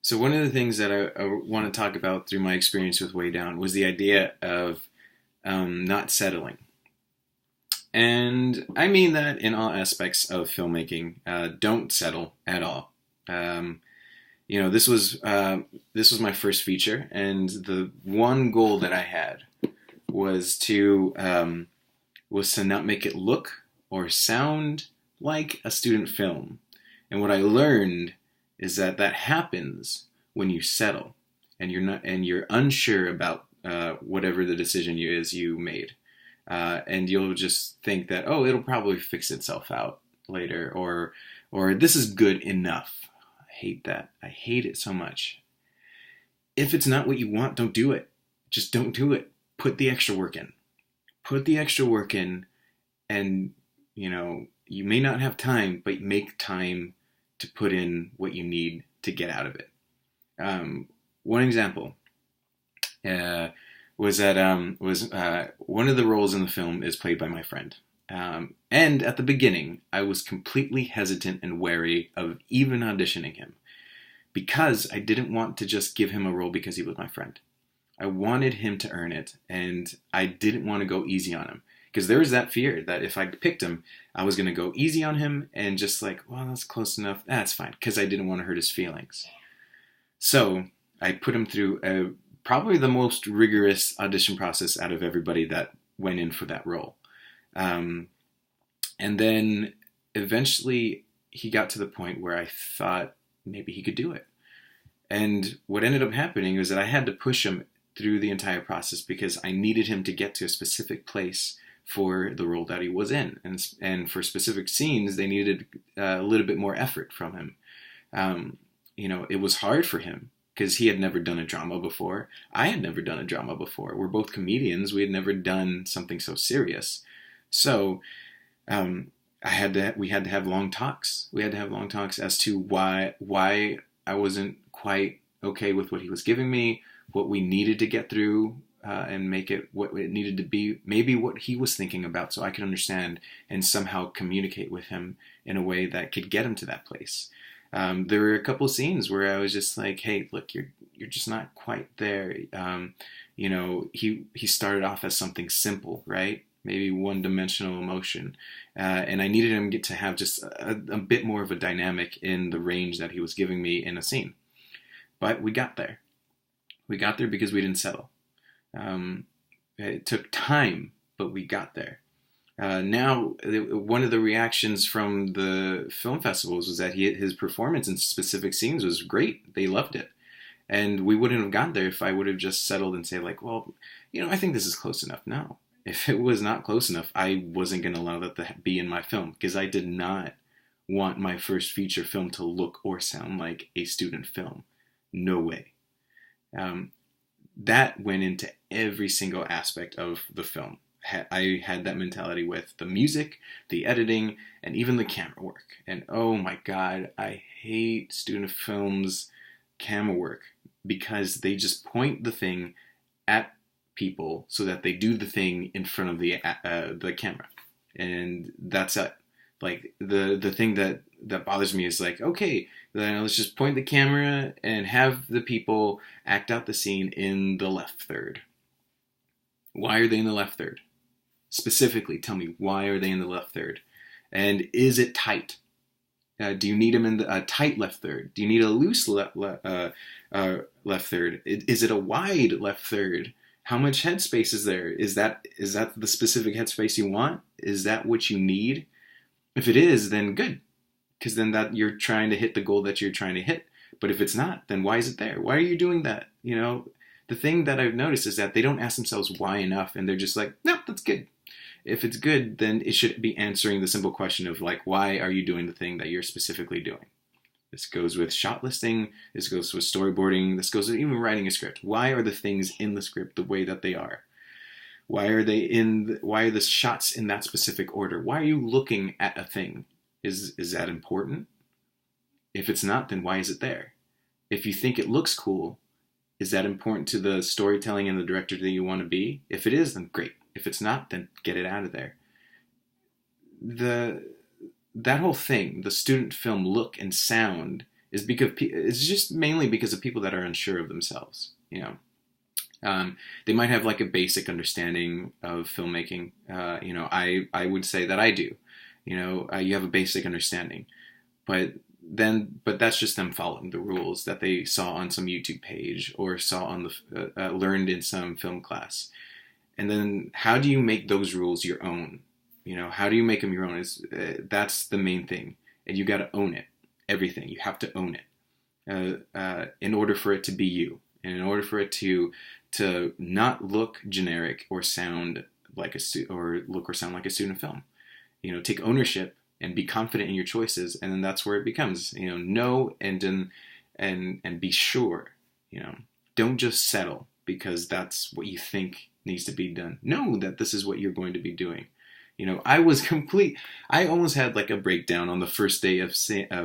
So one of the things that I want to talk about through my experience with Way Down was the idea of not settling. And I mean that in all aspects of filmmaking. Don't settle at all. Um, this was my first feature, and the one goal that I had was to not make it look or sound like a student film. And what I learned is that that happens when you settle and you're unsure about whatever the decision you made, and you'll just think that, oh, it'll probably fix itself out later, or this is good enough. I hate that. I hate it so much. If it's not what you want, don't do it. Just don't do it. Put the extra work in. Put the extra work in, and you may not have time, but make time to put in what you need to get out of it. One example was that one of the roles in the film is played by my friend. And at the beginning, I was completely hesitant and wary of even auditioning him because I didn't want to just give him a role because he was my friend. I wanted him to earn it, and I didn't want to go easy on him. Because there was that fear that if I picked him, I was going to go easy on him and just like, well, that's close enough. That's fine. Because I didn't want to hurt his feelings. So I put him through probably the most rigorous audition process out of everybody that went in for that role. And then eventually he got to the point where I thought maybe he could do it. And what ended up happening was that I had to push him through the entire process because I needed him to get to a specific place for the role that he was in. And for specific scenes, they needed a little bit more effort from him. It was hard for him because he had never done a drama before. I had never done a drama before. We're both comedians. We had never done something so serious. So we had to have long talks. We had to have long talks as to why I wasn't quite okay with what he was giving me, what we needed to get through, and make it what it needed to be, maybe what he was thinking about, so I could understand and somehow communicate with him in a way that could get him to that place. There were a couple of scenes where I was just like, "Hey, look, you're just not quite there." He started off as something simple, right? Maybe one-dimensional emotion, and I needed him to have just a bit more of a dynamic in the range that he was giving me in a scene. But we got there. We got there because we didn't settle. It took time, but we got there. Now, one of the reactions from the film festivals was that his performance in specific scenes was great. They loved it. And we wouldn't have gotten there if I would have just settled and say, like, well, I think this is close enough. No. If it was not close enough, I wasn't going to allow that to be in my film because I did not want my first feature film to look or sound like a student film. No way. That went into every single aspect of the film. I had that mentality with the music, the editing, and even the camera work. And oh my God, I hate student films camera work because they just point the thing at people so that they do the thing in front of the camera, and that's it. Like the thing that bothers me is like, okay, then let's just point the camera and have the people act out the scene in the left third. Why are they in the left third? Specifically, tell me, why are they in the left third? And is it tight? Do you need them in the tight left third? Do you need a loose left third? Is it a wide left third? How much headspace is there? Is that the specific headspace you want? Is that what you need? If it is, then good, because then that you're trying to hit the goal that you're trying to hit. But if it's not, then why is it there? Why are you doing that? The thing that I've noticed is that they don't ask themselves why enough, and they're just like, no, that's good. If it's good, then it should be answering the simple question of like, why are you doing the thing that you're specifically doing? This goes with shot listing. This goes with storyboarding. This goes with even writing a script. Why are the things in the script the way that they are? Why are the shots in that specific order? Why are you looking at a thing? Is that important? If it's not, then why is it there? If you think it looks cool, is that important to the storytelling and the director that you want to be? If it is, then great. If it's not, then get it out of there. That whole thing, the student film look and sound, is because it's just mainly because of people that are unsure of themselves. You know, they might have like a basic understanding of filmmaking. You know, I would say that I do. You know, you have a basic understanding, but that's just them following the rules that they saw on some YouTube page or saw on the learned in some film class. And then how do you make those rules your own? You know, how do you make them your own? That's the main thing, and you got to own it. Everything, you have to own it in order for it to be you, and in order for it to not look generic or sound like sound like a student film. You know, take ownership and be confident in your choices, and then that's where it becomes, you know and be sure. You know, don't just settle because that's what you think needs to be done. Know that this is what you're going to be doing. You know, I almost had like a breakdown on the first day of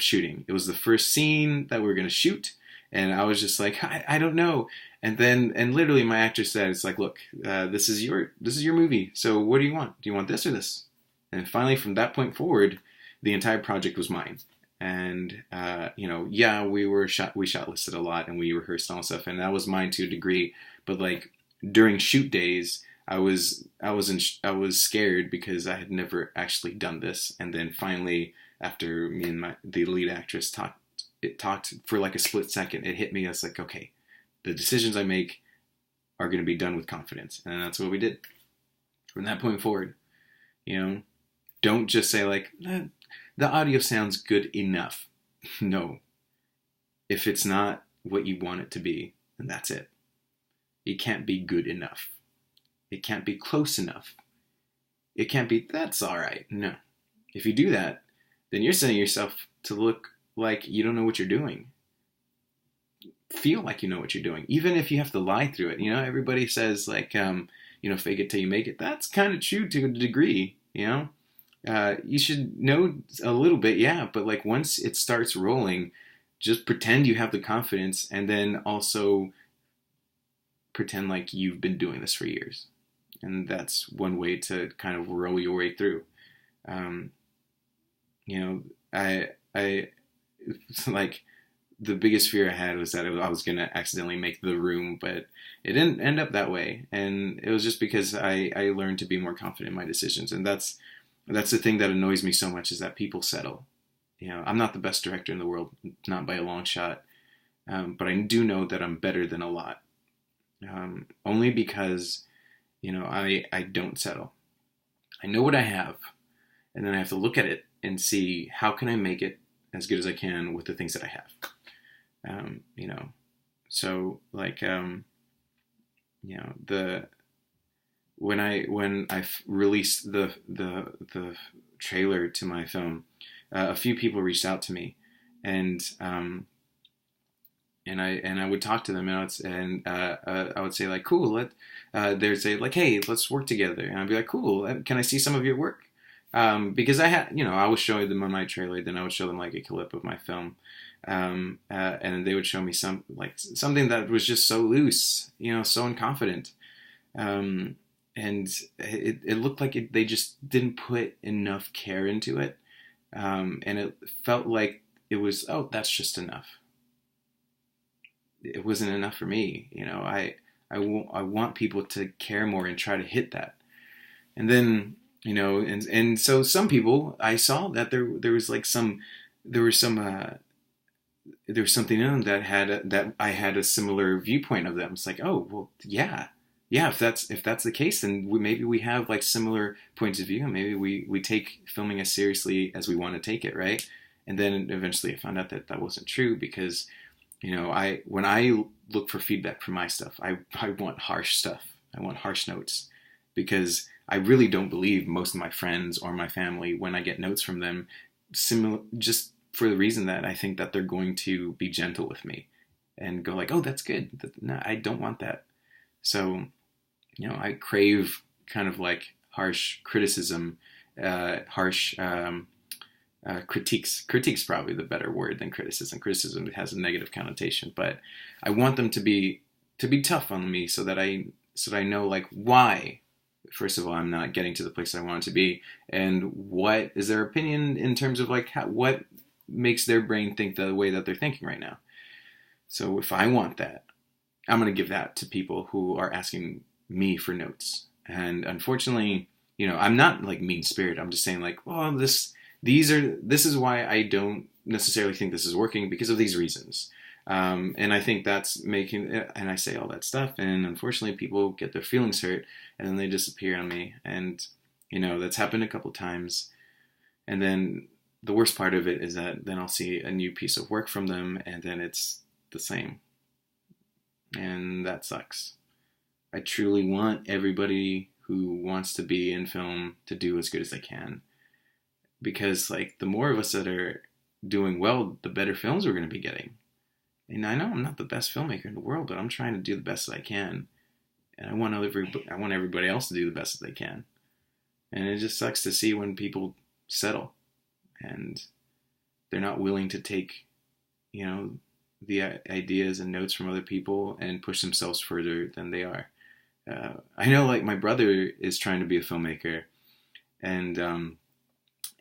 shooting. It was the first scene that we were going to shoot, and I was just like, I don't know. And literally my actor said, it's like, look, this is your movie. So what do you want? Do you want this or this? And finally, from that point forward, the entire project was mine. And, you know, yeah, we shot listed a lot and we rehearsed all stuff, and that was mine to a degree. But like during shoot days, I was scared because I had never actually done this. And then finally, after me and the lead actress talked for like a split second, it hit me. I was like, okay, the decisions I make are going to be done with confidence. And that's what we did. From that point forward, you know, don't just say like, the audio sounds good enough. No. If it's not what you want it to be, then that's it. It can't be good enough. It can't be close enough. It can't be, that's all right. No. If you do that, then you're setting yourself to look like you don't know what you're doing. Feel like you know what you're doing, even if you have to lie through it. You know, everybody says like, you know, fake it till you make it. That's kind of true to a degree, you know. You should know a little bit, yeah, but like once it starts rolling, just pretend you have the confidence, and then also pretend like you've been doing this for years. And that's one way to kind of roll your way through. You know, I like the biggest fear I had was that I was going to accidentally make The Room, but it didn't end up that way. And it was just because I learned to be more confident in my decisions. And that's the thing that annoys me so much, is that people settle. You know, I'm not the best director in the world, not by a long shot. But I do know that I'm better than a lot. Only because, you know, I don't settle. I know what I have, and then I have to look at it and see how can I make it as good as I can with the things that I have. You know, so like, you know, when I released the trailer to my film, a few people reached out to me, and I would talk to them, and I would say like, cool, they'd say like, hey, let's work together, and I'd be like, cool, can I see some of your work? Because I was showing them on my trailer, then I would show them like a clip of my film, and they would show me something that was just so loose, you know, so unconfident, and it looked like they just didn't put enough care into it, and it felt like it was, oh, that's just enough. It wasn't enough for me, you know. I want people to care more and try to hit that, and then, you know, and so some people, I saw that there was something in them that I had a similar viewpoint of them. It's like, oh, well, yeah, if that's the case, then maybe we have like similar points of view, and maybe we take filming as seriously as we want to take it, right? And then eventually I found out that wasn't true, because, you know, when I look for feedback for my stuff, I want harsh stuff. I want harsh notes, because I really don't believe most of my friends or my family, when I get notes from them, just for the reason that I think that they're going to be gentle with me and go like, oh, that's good. No, I don't want that. So, you know, I crave kind of like harsh criticism, harsh critiques. Critique's probably the better word than criticism. Criticism has a negative connotation, but I want them to be tough on me, so that I know like why. First of all, I'm not getting to the place I want to be, and what is their opinion in terms of like what makes their brain think the way that they're thinking right now. So if I want that, I'm going to give that to people who are asking me for notes. And unfortunately, I'm not like mean spirit. I'm just saying like, well, this is why I don't necessarily think this is working because of these reasons. And I think that's making, and I say all that stuff, and unfortunately people get their feelings hurt and then they disappear on me. And, that's happened a couple times. And then the worst part of it is that then I'll see a new piece of work from them and then it's the same. And that sucks. I truly want everybody who wants to be in film to do as good as they can. Because like the more of us that are doing well, the better films we're going to be getting. And I know I'm not the best filmmaker in the world, but I'm trying to do the best that I can. And I want everybody else to do the best that they can. And it just sucks to see when people settle and they're not willing to take, the ideas and notes from other people and push themselves further than they are. I know like my brother is trying to be a filmmaker, and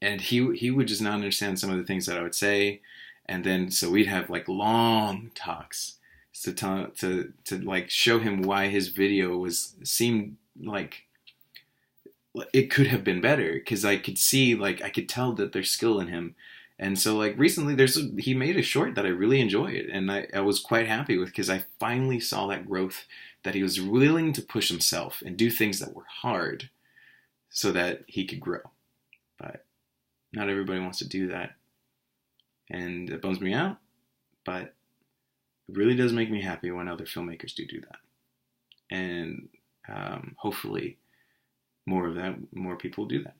he would just not understand some of the things that I would say. And then, so we'd have like long talks to like show him why his video seemed like it could have been better. Cause I could see, like, I could tell that there's skill in him. And so like recently he made a short that I really enjoyed and I was quite happy with, cause I finally saw that growth, that he was willing to push himself and do things that were hard so that he could grow. But not everybody wants to do that. And it bums me out, but it really does make me happy when other filmmakers do that. And hopefully more people do that.